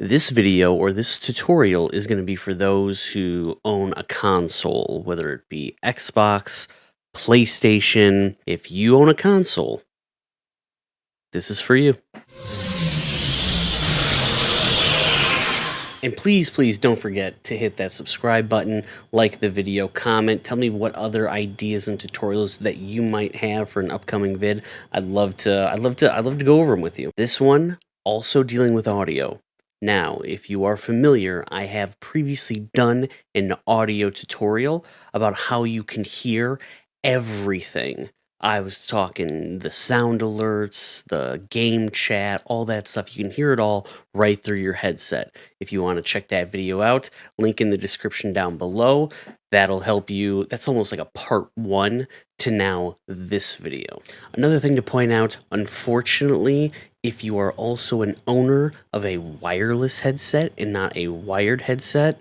This video or this tutorial is going to be for those who own a console, whether it be Xbox, PlayStation. If you own a console, this is for you. And please don't forget to hit that subscribe button, like the video, comment, tell me what other ideas and tutorials that you might have for an upcoming vid. I'd love to go over them with you. This one also dealing with audio. Now, if you are familiar, I have previously done an audio tutorial about how you can hear everything. I was talking the sound alerts, the game chat, all that stuff. You can hear it all right through your headset. If you want to check that video out, link in the description down below. That'll help you. That's almost like a part one to now this video. Another thing to point out, unfortunately, if you are also an owner of a wireless headset and not a wired headset,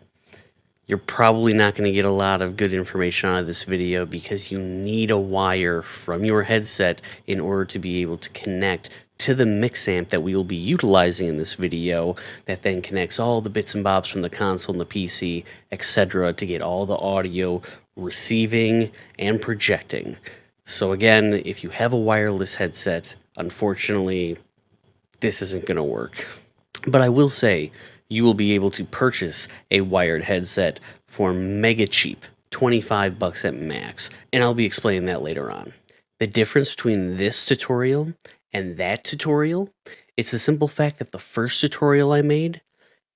you're probably not going to get a lot of good information out of this video because you need a wire from your headset in order to be able to connect to the mix amp that we will be utilizing in this video, that then connects all the bits and bobs from the console and the PC, etc., to get all the audio receiving and projecting. So again, if you have a wireless headset, unfortunately, this isn't going to work. But I will say, you will be able to purchase a wired headset for mega cheap, 25 bucks at max, and I'll be explaining that later on. The difference between this tutorial and that tutorial, it's the simple fact that the first tutorial I made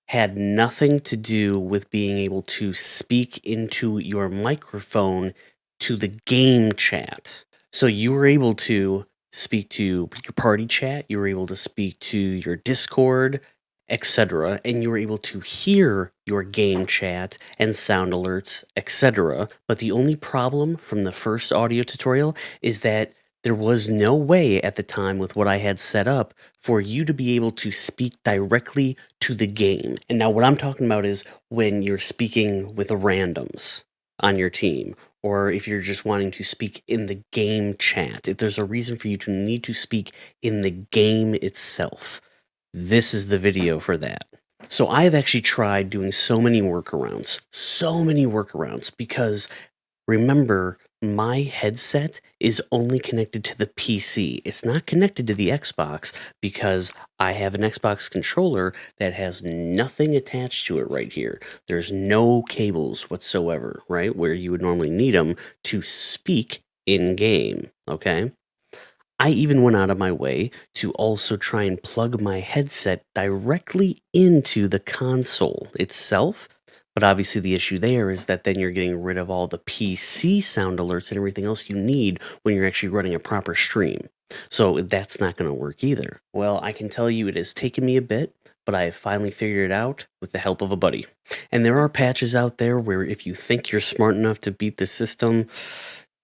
had nothing to do with being able to speak into your microphone to the game chat. So you were able to speak to your party chat, you were able to speak to your Discord, etc., and you were able to hear your game chat and sound alerts, etc. But the only problem from the first audio tutorial is that there was no way at the time with what I had set up for you to be able to speak directly to the game. And now what I'm talking about is when you're speaking with randoms on your team, or if you're just wanting to speak in the game chat, if there's a reason for you to need to speak in the game itself. This is the video for that. So I have actually tried doing so many workarounds, because remember, my headset is only connected to the PC. It's not connected to the Xbox because I have an Xbox controller that has nothing attached to it right here. There's no cables whatsoever, right? Where you would normally need them to speak in game, okay? I even went out of my way to also try and plug my headset directly into the console itself. But obviously the issue there is that then you're getting rid of all the PC sound alerts and everything else you need when you're actually running a proper stream. So that's not going to work either. Well, I can tell you it has taken me a bit, but I have finally figured it out with the help of a buddy. And there are patches out there where if you think you're smart enough to beat the system,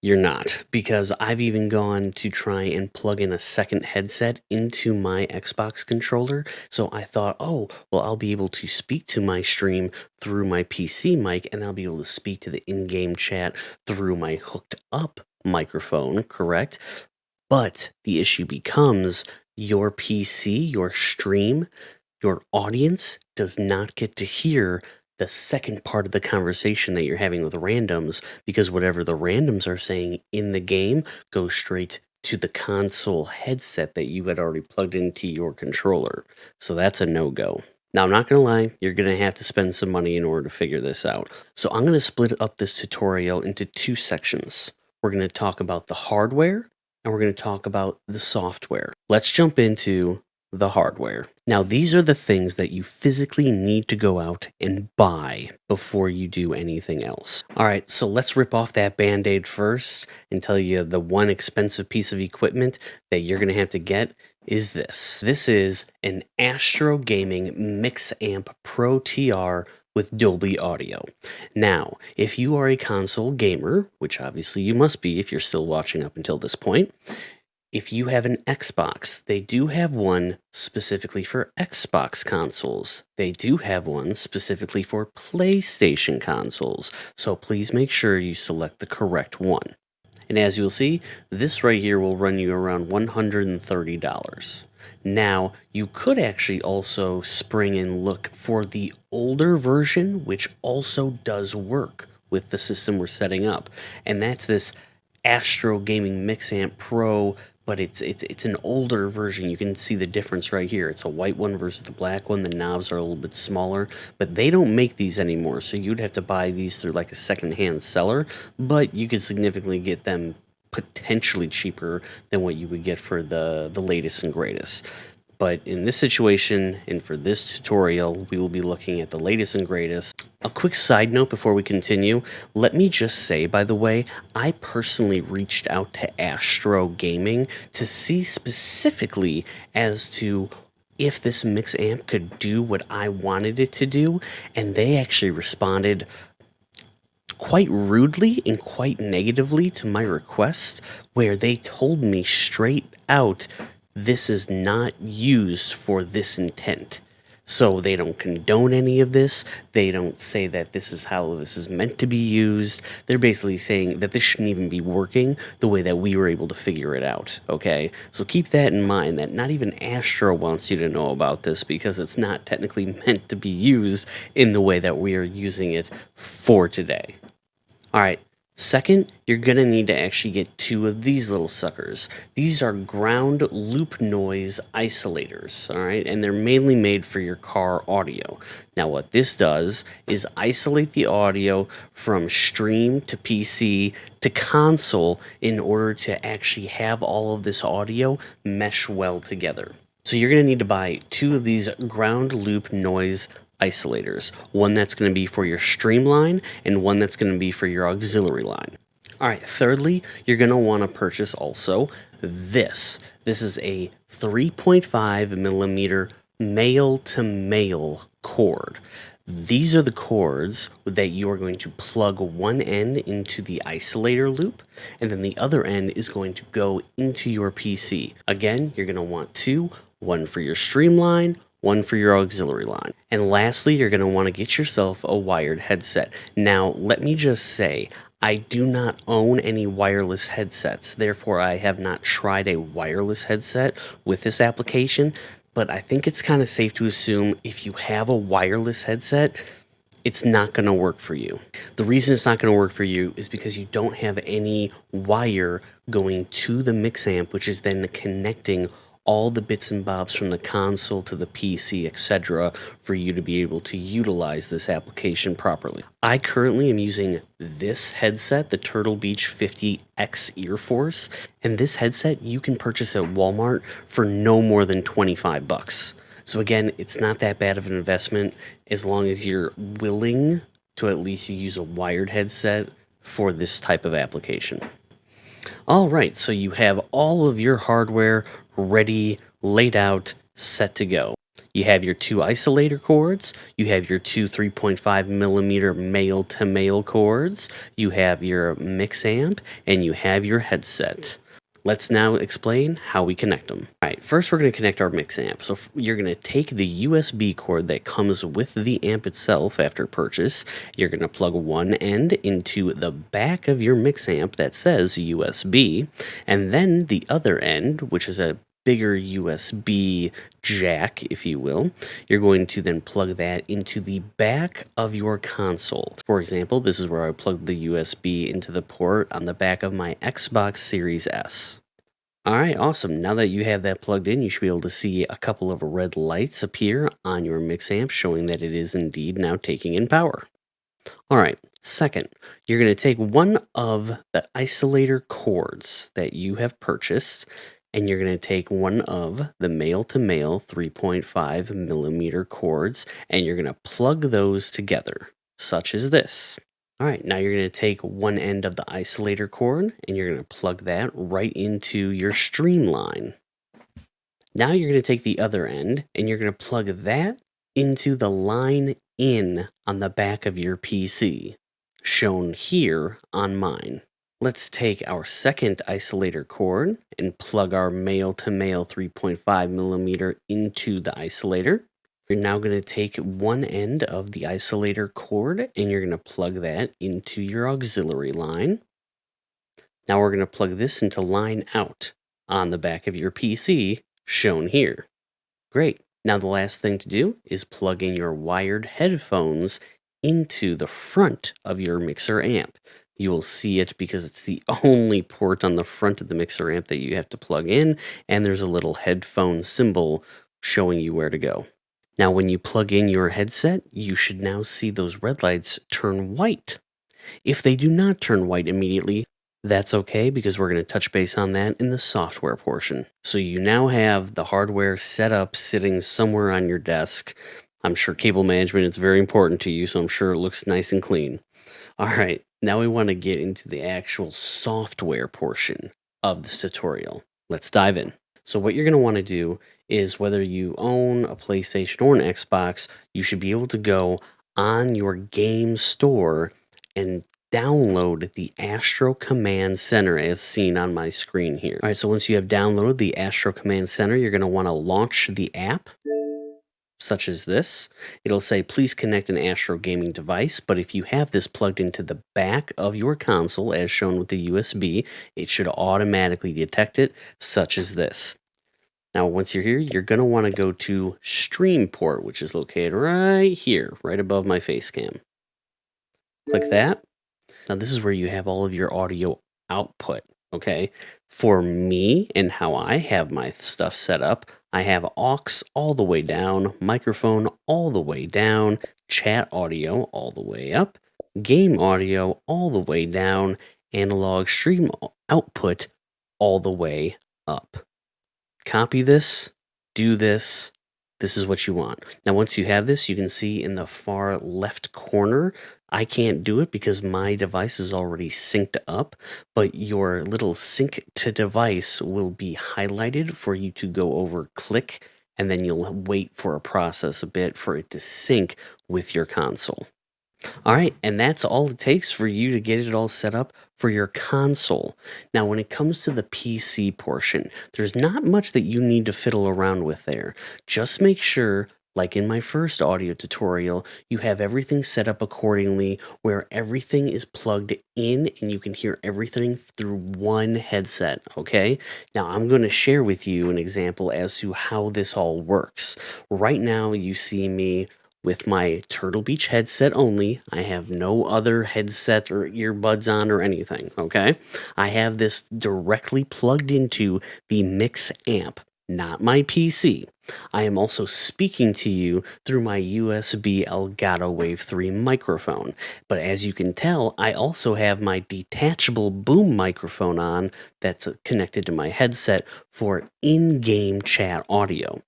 you're not, because I've even gone to try and plug in a second headset into my Xbox controller. So I thought, oh, well, I'll be able to speak to my stream through my PC mic, and I'll be able to speak to the in-game chat through my hooked up microphone, correct? But the issue becomes your PC, your stream, your audience does not get to hear the second part of the conversation that you're having with randoms, because whatever the randoms are saying in the game goes straight to the console headset that you had already plugged into your controller. So that's a no-go. Now, I'm not going to lie, you're going to have to spend some money in order to figure this out. So I'm going to split up this tutorial into two sections. We're going to talk about the hardware, and we're going to talk about the software. Let's jump into the hardware. Now, these are the things that you physically need to go out and buy before you do anything else. All right, so let's rip off that Band-Aid first and tell you the one expensive piece of equipment that you're going to have to get is this. This is an Astro Gaming Mix Amp Pro TR with Dolby Audio. Now, if you are a console gamer, which obviously you must be if you're still watching up until this point, if you have an Xbox, they do have one specifically for Xbox consoles. They do have one specifically for PlayStation consoles. So please make sure you select the correct one. And as you'll see, this right here will run you around $130. Now, you could actually also spring and look for the older version, which also does work with the system we're setting up. And that's this Astro Gaming Mix Amp Pro, but it's an older version. You can see the difference right here. It's a white one versus the black one. The knobs are a little bit smaller, but they don't make these anymore. So you'd have to buy these through like a secondhand seller, but you could significantly get them potentially cheaper than what you would get for the latest and greatest. But in this situation and for this tutorial, we will be looking at the latest and greatest. A quick side note before we continue, let me just say, by the way, I personally reached out to Astro Gaming to see specifically as to if this mix amp could do what I wanted it to do, and they actually responded quite rudely and quite negatively to my request, where they told me straight out this is not used for this intent. So they don't condone any of this. They don't say that this is how this is meant to be used. They're basically saying that this shouldn't even be working the way that we were able to figure it out, okay? So keep that in mind, that not even Astro wants you to know about this because it's not technically meant to be used in the way that we are using it for today. All right, second, you're gonna need to actually get two of these little suckers. These are ground loop noise isolators, all right, and they're mainly made for your car audio. Now, what this does is isolate the audio from stream to PC to console in order to actually have all of this audio mesh well together. So you're gonna need to buy two of these ground loop noise isolators, one that's going to be for your streamline and one that's going to be for your auxiliary line. All right, thirdly, you're going to want to purchase also this. This is a 3.5 millimeter male to male cord. These are the cords that you are going to plug one end into the isolator loop, and then the other end is going to go into your PC. Again, you're going to want two, one for your streamline, one for your auxiliary line. And lastly, you're going to want to get yourself a wired headset. Now, let me just say, I do not own any wireless headsets. Therefore, I have not tried a wireless headset with this application, but I think it's kind of safe to assume if you have a wireless headset, it's not going to work for you. The reason it's not going to work for you is because you don't have any wire going to the mix amp, which is then connecting all the bits and bobs from the console to the PC, etc., for you to be able to utilize this application properly. I currently am using this headset, the Turtle Beach 50X Ear Force, and this headset you can purchase at Walmart for no more than 25 bucks. So again, it's not that bad of an investment as long as you're willing to at least use a wired headset for this type of application. All right, so you have all of your hardware ready, laid out, set to go. You have your two isolator cords, you have your two 3.5 millimeter male to male cords, you have your mix amp, and you have your headset. Let's now explain how we connect them. All right, first we're going to connect our mix amp. So you're going to take the USB cord that comes with the amp itself after purchase. You're going to plug one end into the back of your mix amp that says USB, and then the other end, which is a bigger USB jack, if you will, you're going to then plug that into the back of your console. For example, this is where I plugged the USB into the port on the back of my Xbox Series S. All right, awesome. Now that you have that plugged in, you should be able to see a couple of red lights appear on your mix amp showing that it is indeed now taking in power. All right, second, you're going to take one of the isolator cords that you have purchased, and you're going to take one of the male to male 3.5 millimeter cords, and you're going to plug those together, such as this. All right, now you're going to take one end of the isolator cord, and you're going to plug that right into your streamline. Now you're going to take the other end, and you're going to plug that into the line in on the back of your PC, shown here on mine. Let's take our second isolator cord and plug our male to male 3.5 millimeter into the isolator. You're now going to take one end of the isolator cord and you're going to plug that into your auxiliary line. Now we're going to plug this into line out on the back of your PC, shown here. Great. Now the last thing to do is plug in your wired headphones into the front of your mixer amp. You will see it because it's the only port on the front of the mixer amp that you have to plug in, and there's a little headphone symbol showing you where to go. Now when you plug in your headset, you should now see those red lights turn white. If they do not turn white immediately, that's okay because we're going to touch base on that in the software portion. So you now have the hardware set up sitting somewhere on your desk. I'm sure cable management is very important to you, so I'm sure it looks nice and clean. All right, now we want to get into the actual software portion of this tutorial. Let's dive in. So what you're going to want to do is, whether you own a PlayStation or an Xbox, you should be able to go on your game store and download the Astro Command Center as seen on my screen here. All right, so once you have downloaded the Astro Command Center, you're going to want to launch the app, such as this. It'll say, please connect an Astro Gaming device, but if you have this plugged into the back of your console, as shown with the USB, it should automatically detect it, such as this. Now, once you're here, you're going to want to go to Stream Port, which is located right here, right above my face cam. Click that. Now, this is where you have all of your audio output, okay? For me and how I have my stuff set up, I have aux all the way down, microphone all the way down, chat audio all the way up, game audio all the way down, analog stream output all the way up. Copy this, do this. This is what you want. Now, once you have this, you can see in the far left corner, I can't do it because my device is already synced up, but your little sync to device will be highlighted for you to go over, click, and then you'll wait for a process a bit for it to sync with your console. All right, and that's all it takes for you to get it all set up for your console. Now, when it comes to the PC portion, there's not much that you need to fiddle around with there. Just make sure, like in my first audio tutorial, you have everything set up accordingly where everything is plugged in and you can hear everything through one headset, okay? Now, I'm going to share with you an example as to how this all works. Right now, you see me with my Turtle Beach headset only. I have no other headset or earbuds on or anything, okay? I have this directly plugged into the Mix Amp, not my PC. I am also speaking to you through my USB Elgato Wave 3 microphone. But as you can tell, I also have my detachable boom microphone on that's connected to my headset for in-game chat audio.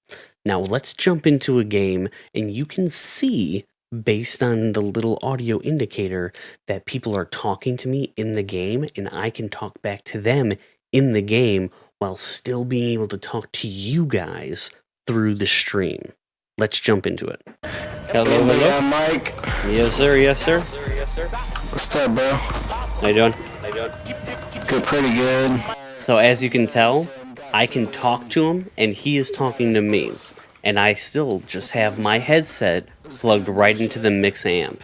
Now let's jump into a game and you can see, based on the little audio indicator, that people are talking to me in the game and I can talk back to them in the game while still being able to talk to you guys through the stream. Let's jump into it. Hello, hello. Yeah, Mike. Yes, sir. Yes, sir. What's up, bro? How you doing? Good, pretty good. So as you can tell, I can talk to him and he is talking to me. And I still just have my headset plugged right into the Mix Amp.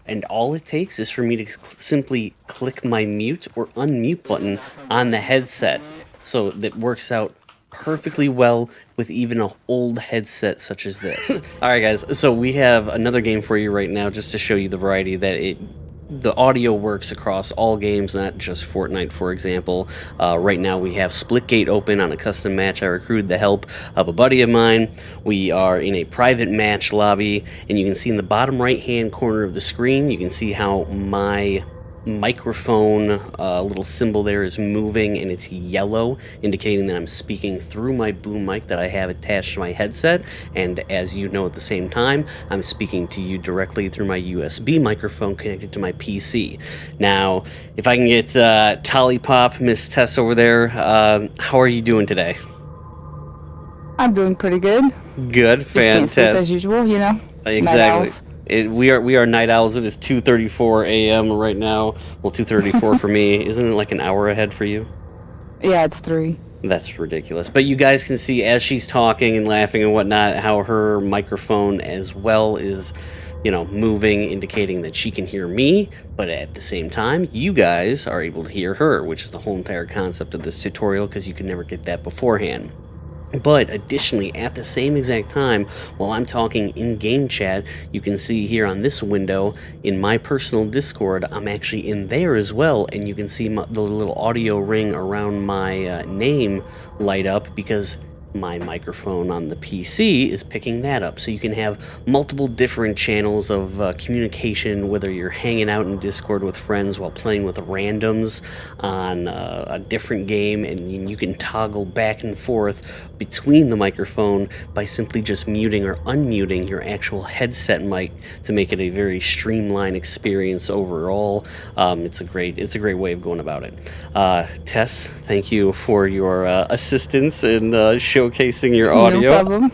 And all it takes is for me to simply click my mute or unmute button on the headset. So that works out perfectly well with even an old headset such as this. Alright guys, so we have another game for you right now just to show you the variety that the audio works across all games, not just Fortnite, for example. Right now we have Splitgate open on a custom match. I recruited the help of a buddy of mine. We are in a private match lobby, and you can see in the bottom right-hand corner of the screen, you can see how my microphone little symbol there is moving, and it's yellow, indicating that I'm speaking through my boom mic that I have attached to my headset. And as you know, at the same time, I'm speaking to you directly through my USB microphone connected to my PC. Now, if I can get Tollipop, Miss Tess over there, how are you doing today? I'm doing pretty good. Good, Just can't sleep fantastic. as usual, you know. Exactly. Night owls. We are night owls. It is 2:34 a.m. right now. Well, 2:34 for me. Isn't it like an hour ahead for you? Yeah, it's 3. That's ridiculous. But you guys can see as she's talking and laughing and whatnot, how her microphone as well is, moving, indicating that she can hear me, but at the same time, you guys are able to hear her, which is the whole entire concept of this tutorial, because you can never get that beforehand. But additionally, at the same exact time, while I'm talking in-game chat, you can see here on this window in my personal Discord, I'm actually in there as well, and you can see the little audio ring around my name light up because my microphone on the PC is picking that up. So you can have multiple different channels of communication, whether you're hanging out in Discord with friends while playing with randoms on a different game, and you can toggle back and forth between the microphone by simply just muting or unmuting your actual headset mic to make it a very streamlined experience overall. It's a great way of going about it. Tess, thank you for your assistance in showcasing your audio. No problem.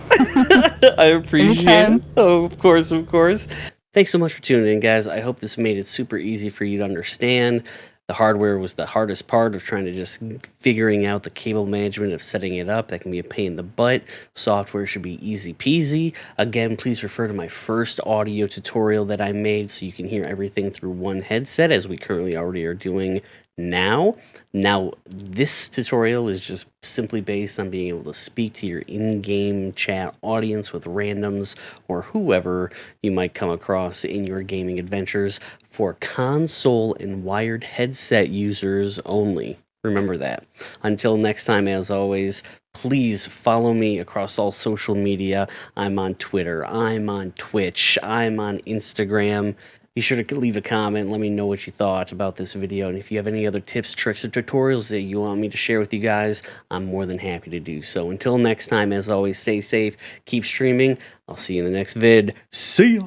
I appreciate Anytime. it. Oh, of course, of course. Thanks so much for tuning in, guys. I hope this made it super easy for you to understand. The hardware was the hardest part of trying to just figuring out the cable management of setting it up. That can be a pain in the butt. Software should be easy peasy. Again, please refer to my first audio tutorial that I made so you can hear everything through one headset, as we currently already are doing now. Now, this tutorial is just simply based on being able to speak to your in-game chat audience with randoms or whoever you might come across in your gaming adventures for console and wired headset users only. Remember that. Until next time, as always, please follow me across all social media. I'm on Twitter, I'm on Twitch, I'm on Instagram. Be sure to leave a comment, let me know what you thought about this video, and if you have any other tips, tricks, or tutorials that you want me to share with you guys, I'm more than happy to do so. Until next time, as always, stay safe, keep streaming. I'll see you in the next vid. See ya!